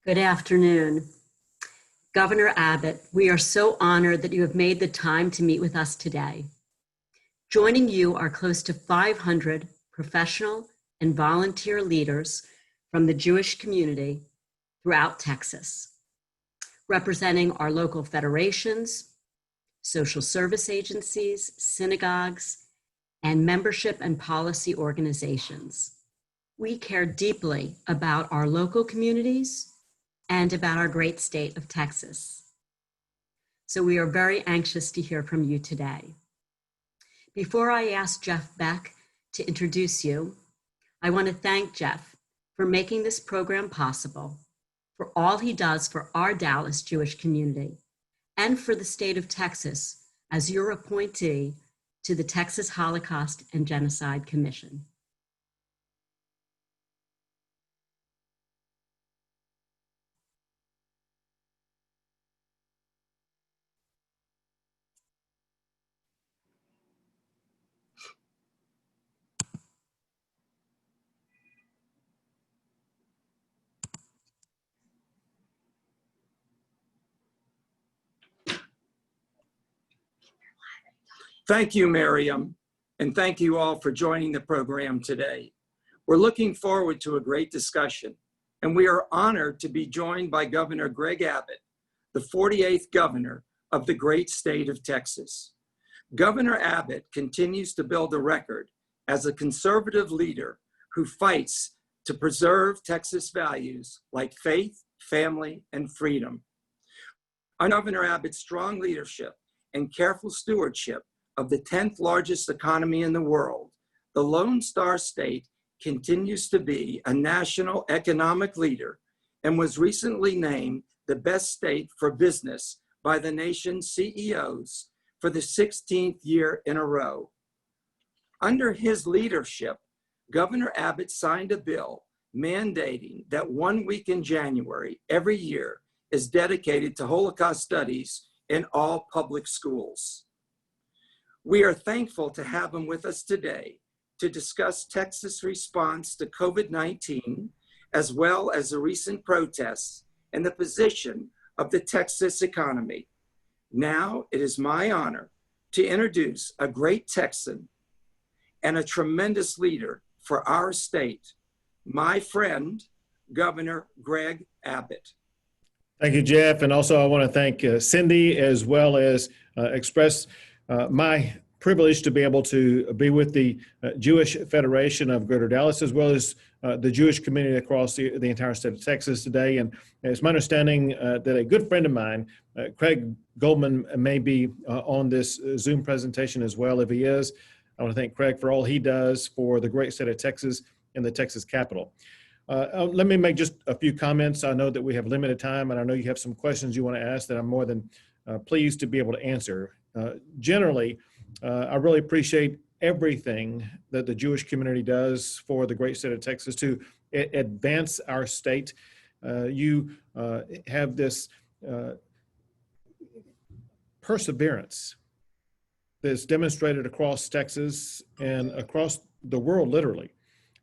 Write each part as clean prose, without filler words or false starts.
Good afternoon. Governor Abbott, we are so honored that you have made the time to meet with us today. Joining you are close to 500 professional and volunteer leaders from the Jewish community throughout Texas, representing our local federations, social service agencies, synagogues, and membership and policy organizations. We care deeply about our local communities and about our great state of Texas. So we are very anxious to hear from you today. Before I ask Jeff Beck to introduce you, I want to thank Jeff for making this program possible, for all he does for our Dallas Jewish community, and for the state of Texas as your appointee to the Texas Holocaust and Genocide Commission. Thank you, Miriam, and thank you all for joining the program today. We're looking forward to a great discussion, and we are honored to be joined by Governor Greg Abbott, the 48th governor of the great state of Texas. Governor Abbott continues to build a record as a conservative leader who fights to preserve Texas values like faith, family, and freedom. Under Governor Abbott's strong leadership and careful stewardship of the 10th largest economy in the world, the Lone Star State continues to be a national economic leader and was recently named the best state for business by the nation's CEOs for the 16th year in a row. Under his leadership, Governor Abbott signed a bill mandating that 1 week in January every year is dedicated to Holocaust studies in all public schools. We are thankful to have him with us today to discuss Texas' response to COVID-19, as well as the recent protests and the position of the Texas economy. Now it is my honor to introduce a great Texan and a tremendous leader for our state, my friend, Governor Greg Abbott. Thank you, Jeff. And also I want to thank Cindy, as well as express my privilege to be able to be with the Jewish Federation of Greater Dallas, as well as the Jewish community across the entire state of Texas today. And it's my understanding that a good friend of mine, Craig Goldman, may be on this Zoom presentation as well. If he is, I want to thank Craig for all he does for the great state of Texas and the Texas Capitol. Let me make just a few comments. I know that we have limited time, and I know you have some questions you want to ask that I'm more than pleased to be able to answer. Generally, I really appreciate everything that the Jewish community does for the great state of Texas to advance our state. You have this perseverance that's demonstrated across Texas and across the world, literally.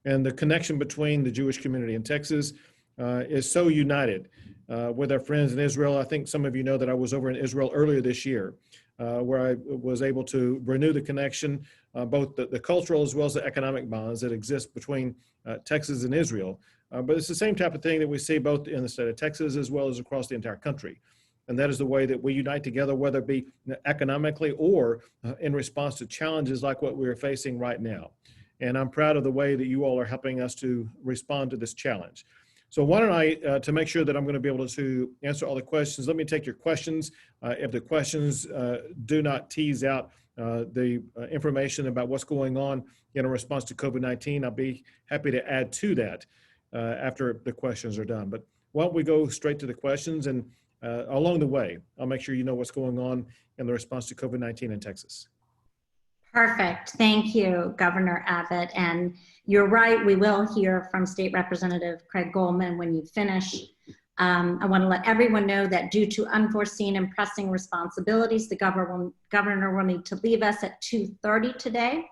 And the connection between the Jewish community and Texas is so united with our friends in Israel. I think some of you know that I was over in Israel earlier this year, where I was able to renew the connection, both the cultural as well as the economic bonds that exist between Texas and Israel. But it's the same type of thing that we see both in the state of Texas as well as across the entire country. And that is the way that we unite together, whether it be economically or in response to challenges like what we're facing right now. And I'm proud of the way that you all are helping us to respond to this challenge. So why don't I, to make sure that I'm going to be able to answer all the questions, let me take your questions. If the questions do not tease out the information about what's going on in a response to COVID-19, I'll be happy to add to that after the questions are done. But why don't we go straight to the questions, and along the way, I'll make sure you know what's going on in the response to COVID-19 in Texas. Perfect. Thank you, Governor Abbott. And you're right, we will hear from State Representative Craig Goldman when you finish. I want to let everyone know that due to unforeseen and pressing responsibilities, the governor will need to leave us at 2:30 today.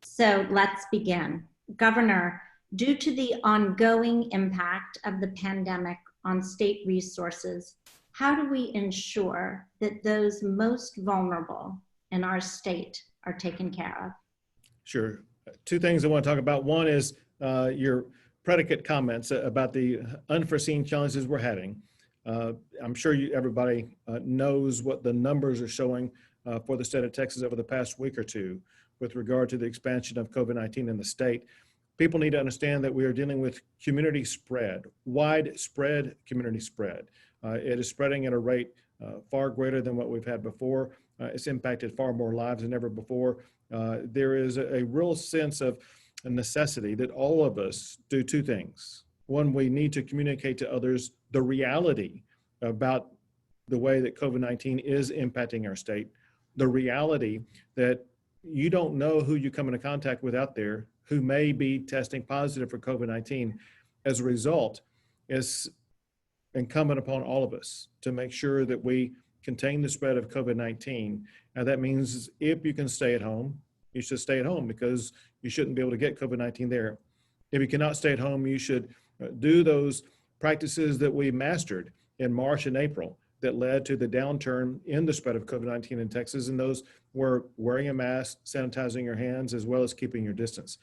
So let's begin. Governor, due to the ongoing impact of the pandemic on state resources, how do we ensure that those most vulnerable in our state are taken care of? Sure. Two things I want to talk about. One is your predicate comments about the unforeseen challenges we're having. I'm sure everybody knows what the numbers are showing for the state of Texas over the past week or two with regard to the expansion of COVID-19 in the state. People need to understand that we are dealing with community spread, widespread community spread. It is spreading at a rate far greater than what we've had before. It's impacted far more lives than ever before. There is a real sense of a necessity that all of us do two things. One, we need to communicate to others the reality about the way that COVID-19 is impacting our state, the reality that you don't know who you come into contact with out there who may be testing positive for COVID-19. As a result, it's incumbent upon all of us to make sure that we contain the spread of COVID-19. And that means if you can stay at home, you should stay at home because you shouldn't be able to get COVID-19 there. If you cannot stay at home, you should do those practices that we mastered in March and April that led to the downturn in the spread of COVID-19 in Texas. And those were wearing a mask, sanitizing your hands, as well as keeping your distance.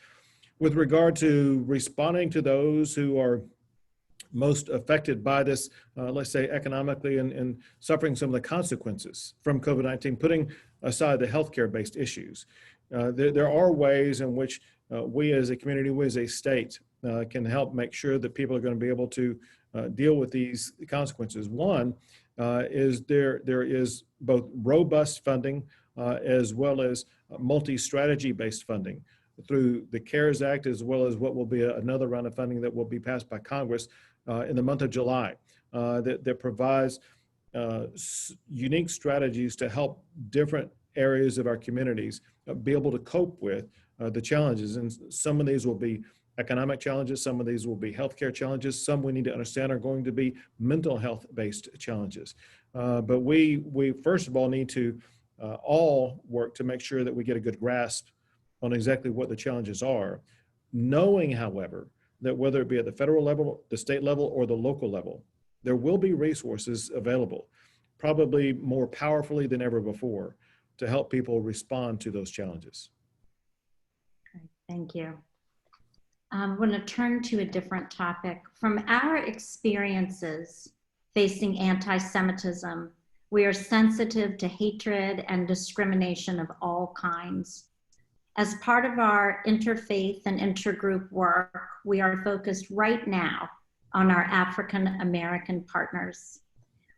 With regard to responding to those who are most affected by this, let's say economically and suffering some of the consequences from COVID-19, putting aside the healthcare-based issues, there are ways in which we as a community, we as a state can help make sure that people are going to be able to deal with these consequences. One is there is both robust funding as well as multi-strategy based funding through the CARES Act, as well as what will be another round of funding that will be passed by Congress in the month of July that provides unique strategies to help different areas of our communities be able to cope with the challenges. And some of these will be economic challenges, some of these will be healthcare challenges, some we need to understand are going to be mental health based challenges. But we first of all need to all work to make sure that we get a good grasp on exactly what the challenges are, knowing, however, that whether it be at the federal level, the state level, or the local level, there will be resources available, probably more powerfully than ever before, to help people respond to those challenges. Okay, thank you. I'm going to turn to a different topic. From our experiences facing anti-Semitism, we are sensitive to hatred and discrimination of all kinds. As part of our interfaith and intergroup work, we are focused right now on our African American partners.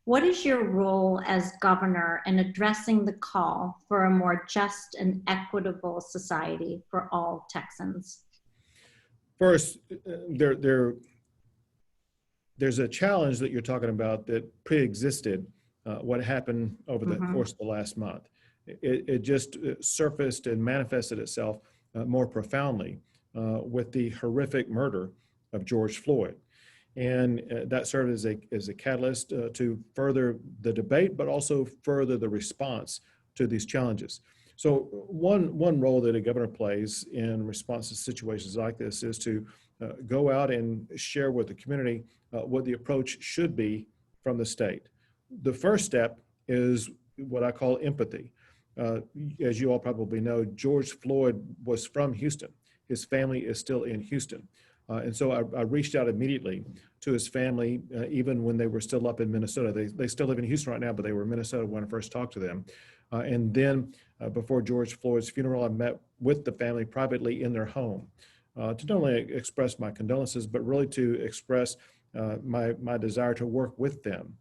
What is your role as governor in addressing the call for a more just and equitable society for all Texans? First, there's a challenge that you're talking about that pre-existed what happened over the course of the last month. It just surfaced and manifested itself more profoundly with the horrific murder of George Floyd. And that served as a catalyst to further the debate, but also further the response to these challenges. So one role that a governor plays in response to situations like this is to go out and share with the community what the approach should be from the state. The first step is what I call empathy. As you all probably know, George Floyd was from Houston. His family is still in Houston. And so I reached out immediately to his family, even when they were still up in Minnesota. They still live in Houston right now, but they were in Minnesota when I first talked to them. And then before George Floyd's funeral, I met with the family privately in their home to not only express my condolences, but really to express my desire to work with them,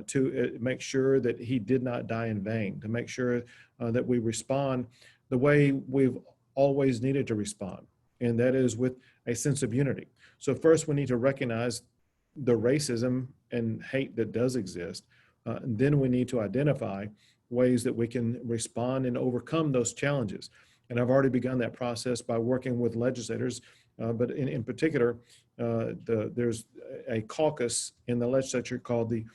to make sure that he did not die in vain, to make sure that we respond the way we've always needed to respond, and that is with a sense of unity. So first, we need to recognize the racism and hate that does exist. And then we need to identify ways that we can respond and overcome those challenges. And I've already begun that process by working with legislators, but in particular, there's a caucus in the legislature called the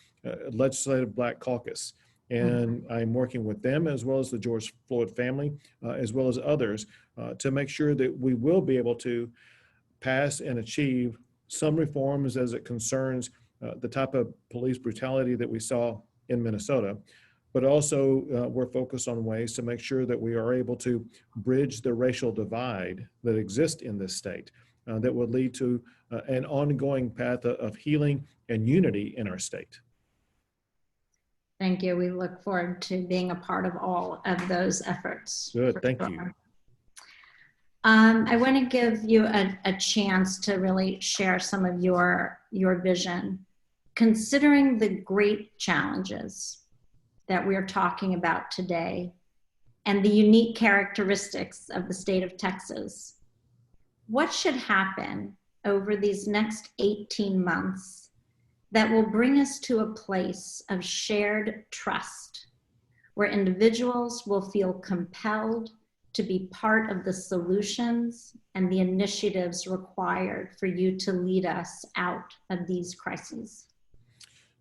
Legislative Black Caucus. And I'm working with them as well as the George Floyd family, as well as others, to make sure that we will be able to pass and achieve some reforms as it concerns the type of police brutality that we saw in Minnesota, but also we're focused on ways to make sure that we are able to bridge the racial divide that exists in this state that would lead to an ongoing path of healing and unity in our state. Thank you. We look forward to being a part of all of those efforts. Good, thank you. I want to give you a chance to really share some of your vision. Considering the great challenges that we're talking about today and the unique characteristics of the state of Texas, what should happen over these next 18 months that will bring us to a place of shared trust, where individuals will feel compelled to be part of the solutions and the initiatives required for you to lead us out of these crises?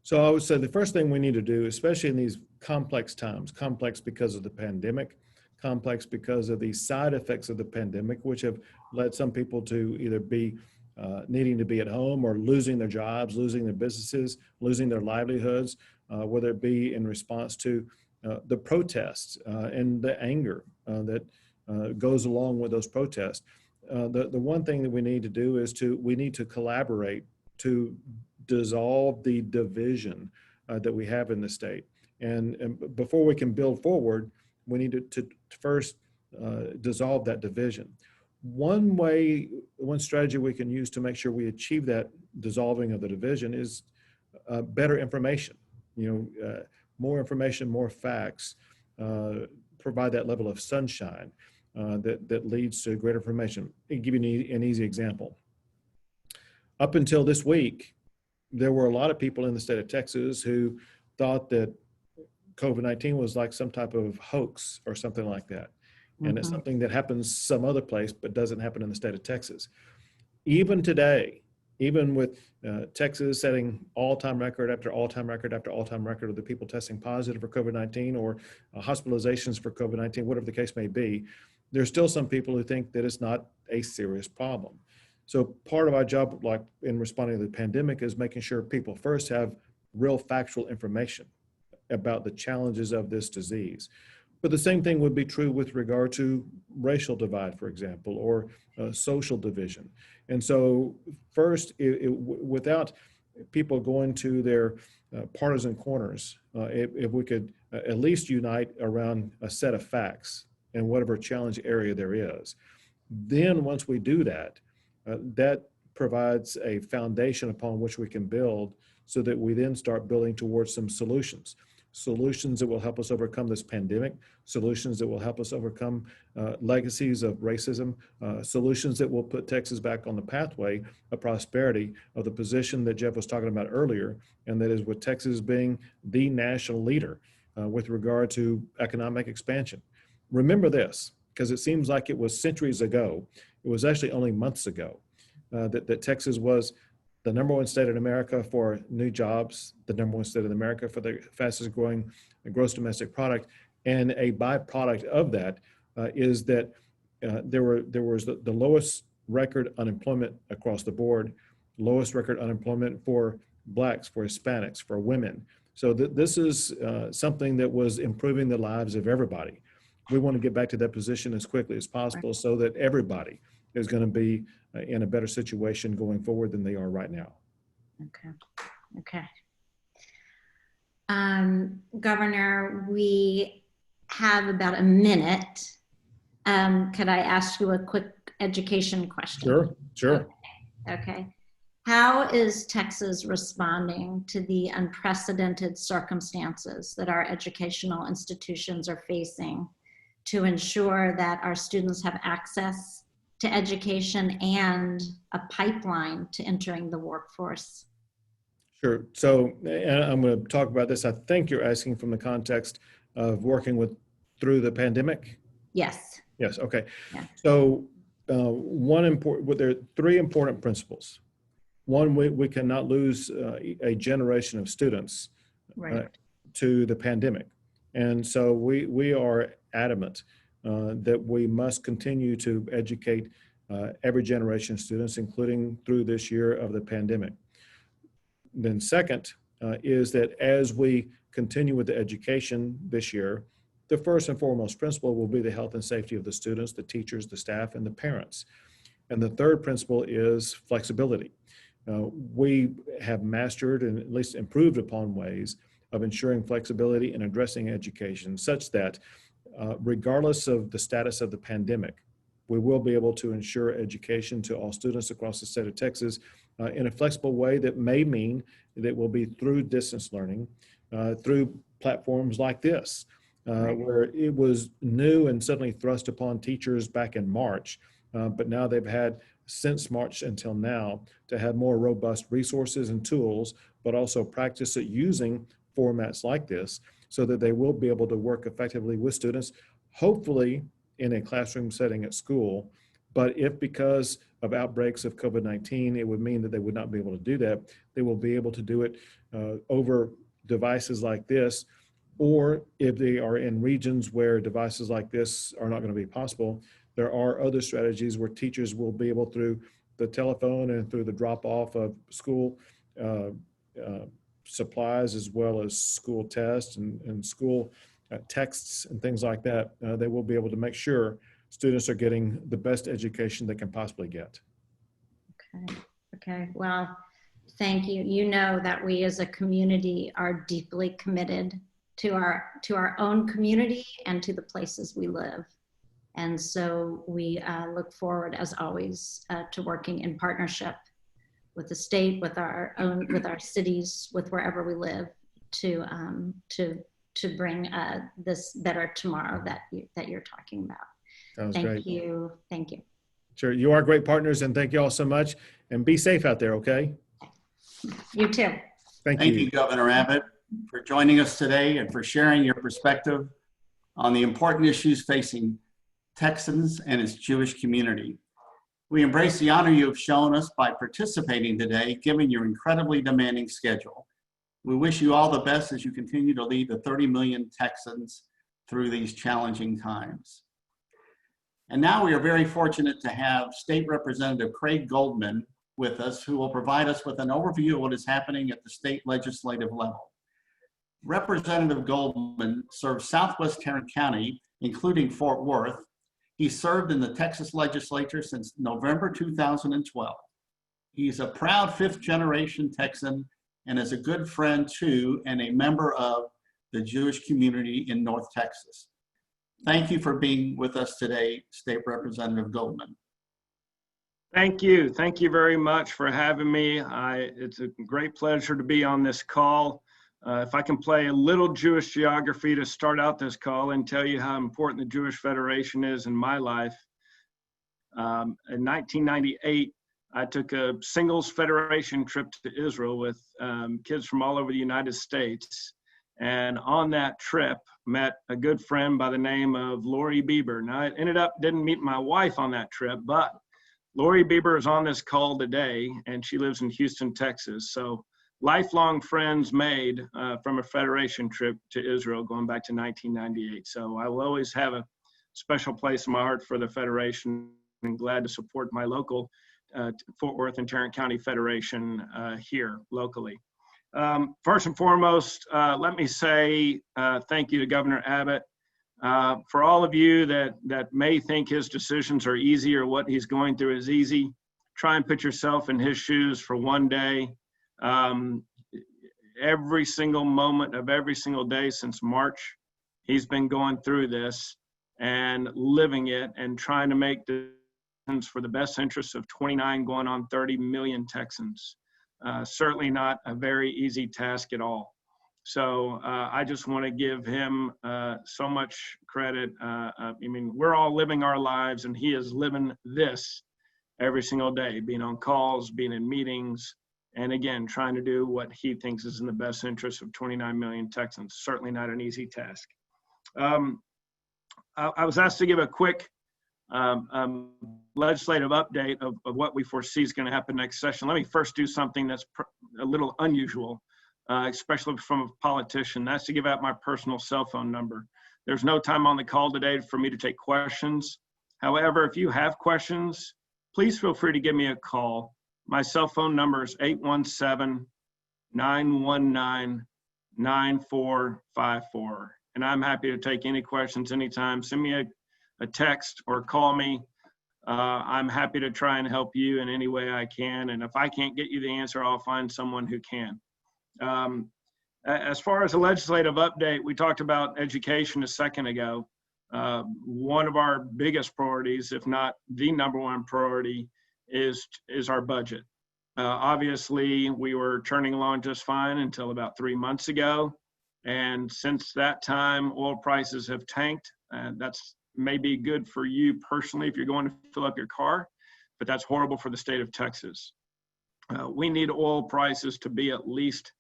So I would say the first thing we need to do, especially in these complex times, complex because of the pandemic, complex because of the side effects of the pandemic, which have led some people to either be needing to be at home or losing their jobs, losing their businesses, losing their livelihoods, whether it be in response to the protests and the anger that goes along with those protests. The one thing that we need to do is we need to collaborate to dissolve the division that we have in the state. And before we can build forward, we need to first dissolve that division. One strategy we can use to make sure we achieve that dissolving of the division is better information. More information, more facts, provide that level of sunshine that leads to greater information. I'll give you an easy example. Up until this week, there were a lot of people in the state of Texas who thought that COVID-19 was like some type of hoax or something like that. And it's something that happens some other place, but doesn't happen in the state of Texas. Even today, even with Texas setting all-time record after all-time record after all-time record of the people testing positive for COVID-19 or hospitalizations for COVID-19, whatever the case may be, there's still some people who think that it's not a serious problem. So part of our job, like in responding to the pandemic, is making sure people first have real factual information about the challenges of this disease. But the same thing would be true with regard to racial divide, for example, or social division. And so first, without people going to their partisan corners, if we could at least unite around a set of facts in whatever challenge area there is, then once we do that, that provides a foundation upon which we can build so that we then start building towards some solutions that will help us overcome this pandemic, solutions that will help us overcome legacies of racism, solutions that will put Texas back on the pathway of prosperity, of the position that Jeff was talking about earlier, and that is with Texas being the national leader with regard to economic expansion. Remember this, because it seems like it was centuries ago. It was actually only months ago that Texas was the #1 state in America for new jobs, the #1 state in America for the fastest growing gross domestic product. And a byproduct of that is that there was the lowest record unemployment across the board, lowest record unemployment for Blacks, for Hispanics, for women. So this is something that was improving the lives of everybody. We want to get back to that position as quickly as possible so that everybody is going to be in a better situation going forward than they are right now. Okay. Governor, we have about a minute. Could I ask you a quick education question? Sure. Okay. How is Texas responding to the unprecedented circumstances that our educational institutions are facing to ensure that our students have access to education and a pipeline to entering the workforce? Sure. So I'm going to talk about this. I think you're asking from the context of working through the pandemic. Yes. Yes. Okay. Yeah. So there are 3 important principles. One, we cannot lose a generation of students to the pandemic. And so we are adamant that we must continue to educate every generation of students, including through this year of the pandemic. then second is that as we continue with the education this year, the first and foremost principle will be the health and safety of the students, the teachers, the staff, and the parents. And the third principle is flexibility. We have mastered and at least improved upon ways of ensuring flexibility in addressing education such that regardless of the status of the pandemic, we will be able to ensure education to all students across the state of Texas in a flexible way that may mean that will be through distance learning, through platforms like this, where it was new and suddenly thrust upon teachers back in March, but now they've had since March until now to have more robust resources and tools, but also practice at using formats like this so that they will be able to work effectively with students, hopefully in a classroom setting at school. But if because of outbreaks of COVID-19, it would mean that they would not be able to do that, they will be able to do it over devices like this. Or if they are in regions where devices like this are not going to be possible, there are other strategies where teachers will be able, through the telephone and through the drop-off of school supplies, as well as school tests and school texts and things like that, they will be able to make sure students are getting the best education they can possibly get. Okay. Well, thank you. You know that we as a community are deeply committed to our own community and to the places we live. And so we look forward, as always, to working in partnership with the state, with our cities, with wherever we live, to bring this better tomorrow that you're talking about. Sounds Thank great. you. Thank you. Sure, you are great partners, and thank you all so much. And be safe out there, okay? You too. Thank Thank you, Governor Abbott, for joining us today and for sharing your perspective on the important issues facing Texans and its Jewish community. We embrace the honor you have shown us by participating today, given your incredibly demanding schedule. We wish you all the best as you continue to lead the 30 million Texans through these challenging times. And now we are very fortunate to have State Representative Craig Goldman with us, who will provide us with an overview of what is happening at the state legislative level. Representative Goldman serves Southwest Tarrant County, including Fort Worth. He served in the Texas legislature since November 2012. He's a proud fifth-generation Texan and is a good friend to and a member of the Jewish community in North Texas. Thank you for being with us today, State Representative Goldman. Thank you. Thank you very much for having me. It's a great pleasure to be on this call. If I can play a little Jewish geography to start out this call and tell you how important the Jewish Federation is in my life. In 1998, I took a singles federation trip to Israel with kids from all over the United States. And on that trip, met a good friend by the name of Lori Bieber. Now, I didn't meet my wife on that trip, but Lori Bieber is on this call today, and she lives in Houston, Texas. So lifelong friends made from a federation trip to Israel going back to 1998. So I will always have a special place in my heart for the Federation, and glad to support my local Fort Worth and Tarrant County Federation here locally. First and foremost, let me say thank you to Governor Abbott. For all of you that may think his decisions are easy or what he's going through is easy, try and put yourself in his shoes for one day. Every single moment of every single day since March, he's been going through this and living it and trying to make decisions for the best interests of 29 going on 30 million Texans. Certainly not a very easy task at all. So I just want to give him so much credit. I mean, we're all living our lives, and he is living this every single day, being on calls, being in meetings, and again, trying to do what he thinks is in the best interest of 29 million Texans. Certainly not an easy task. I was asked to give a quick legislative update of what we foresee is going to happen next session. Let me first do something that's a little unusual, especially from a politician. That's to give out my personal cell phone number. There's no time on the call today for me to take questions. However, if you have questions, please feel free to give me a call. My cell phone number is 919-9454. And I'm happy to take any questions anytime. Send me a text or call me. I'm happy to try and help you in any way I can. And if I can't get you the answer, I'll find someone who can. As far as a legislative update, we talked about education a second ago. One of our biggest priorities, if not the #1 priority, is our budget. Obviously, we were churning along just fine until about 3 months ago. And since that time, oil prices have tanked. That's maybe good for you personally if you're going to fill up your car, but that's horrible for the state of Texas. We need oil prices to be at least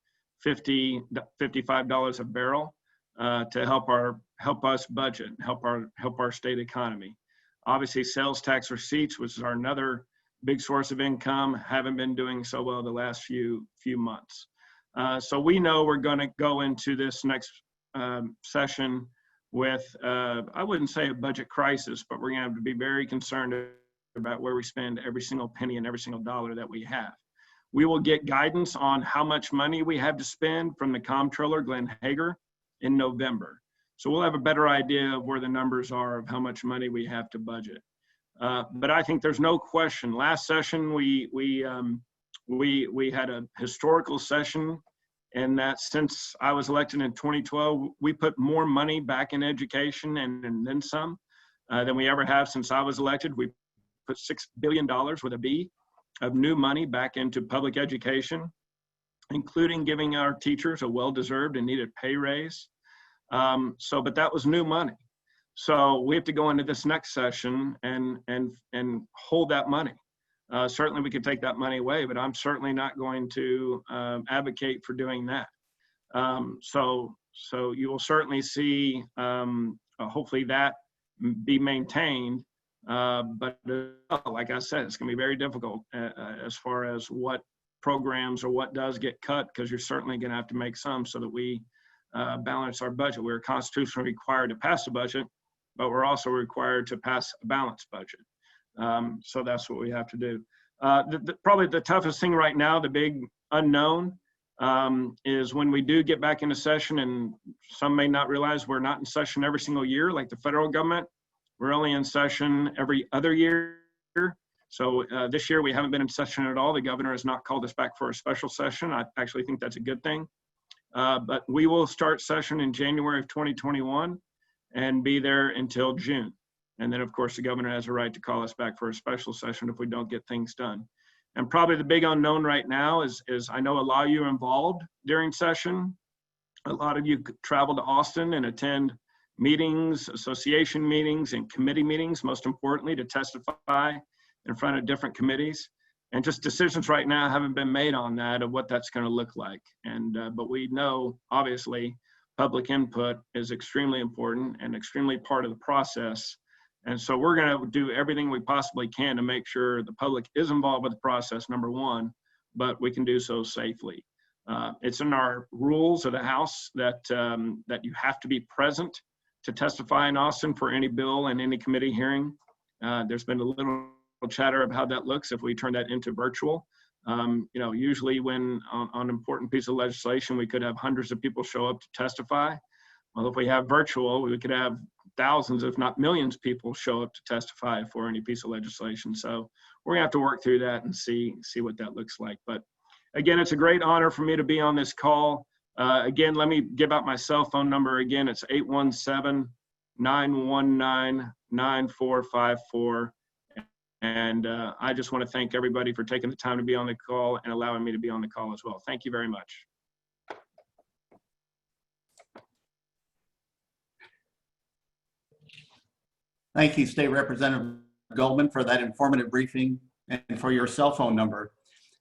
$55 a barrel to help us budget, help our state economy. Obviously, sales tax receipts, which is our another big source of income, haven't been doing so well the last few months. So we know we're going to go into this next session with, I wouldn't say a budget crisis, but we're going to have to be very concerned about where we spend every single penny and every single dollar that we have. We will get guidance on how much money we have to spend from the comptroller, Glenn Hager, in November. So we'll have a better idea of where the numbers are of how much money we have to budget. But I think there's no question. Last session, we had a historical session, and that since I was elected in 2012, we put more money back in education and then some than we ever have since I was elected. We put $6 billion with a B of new money back into public education, including giving our teachers a well-deserved and needed pay raise. But that was new money. So we have to go into this next session and hold that money. Certainly we could take that money away, but I'm certainly not going to advocate for doing that. So you will certainly see, hopefully that be maintained. But like I said, it's going to be very difficult as far as what programs or what does get cut, because you're certainly going to have to make some so that we balance our budget. We're constitutionally required to pass a budget, but we're also required to pass a balanced budget. So that's what we have to do. Probably the toughest thing right now, the big unknown, is when we do get back into session, and some may not realize we're not in session every single year like the federal government. We're only in session every other year. So this year we haven't been in session at all. The governor has not called us back for a special session. I actually think that's a good thing. But we will start session in January of 2021 and be there until June. And then, of course, the governor has a right to call us back for a special session if we don't get things done. And probably the big unknown right now is I know a lot of you are involved during session. A lot of you travel to Austin and attend meetings, association meetings, and committee meetings, most importantly, to testify in front of different committees. And just decisions right now haven't been made on that of what that's going to look like. And but we know, obviously, public input is extremely important and extremely part of the process. And so we're going to do everything we possibly can to make sure the public is involved with the process, #1, but we can do so safely. It's in our rules of the House that you have to be present to testify in Austin for any bill and any committee hearing. There's been a little chatter of how that looks if we turn that into virtual. Usually when on important piece of legislation, we could have hundreds of people show up to testify. Well, if we have virtual, we could have thousands, if not millions, of people show up to testify for any piece of legislation. So we're gonna have to work through that and see what that looks like. But again, it's a great honor for me to be on this call. Again, let me give out my cell phone number again. It's 817-919-9454. And I just want to thank everybody for taking the time to be on the call and allowing me to be on the call as well. Thank you very much. Thank you, State Representative Goldman, for that informative briefing and for your cell phone number.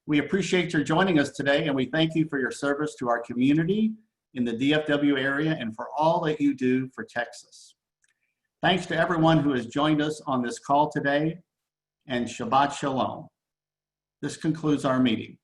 We appreciate your joining us today, and we thank you for your service to our community in the DFW area and for all that you do for Texas. Thanks to everyone who has joined us on this call today, and Shabbat Shalom. This concludes our meeting.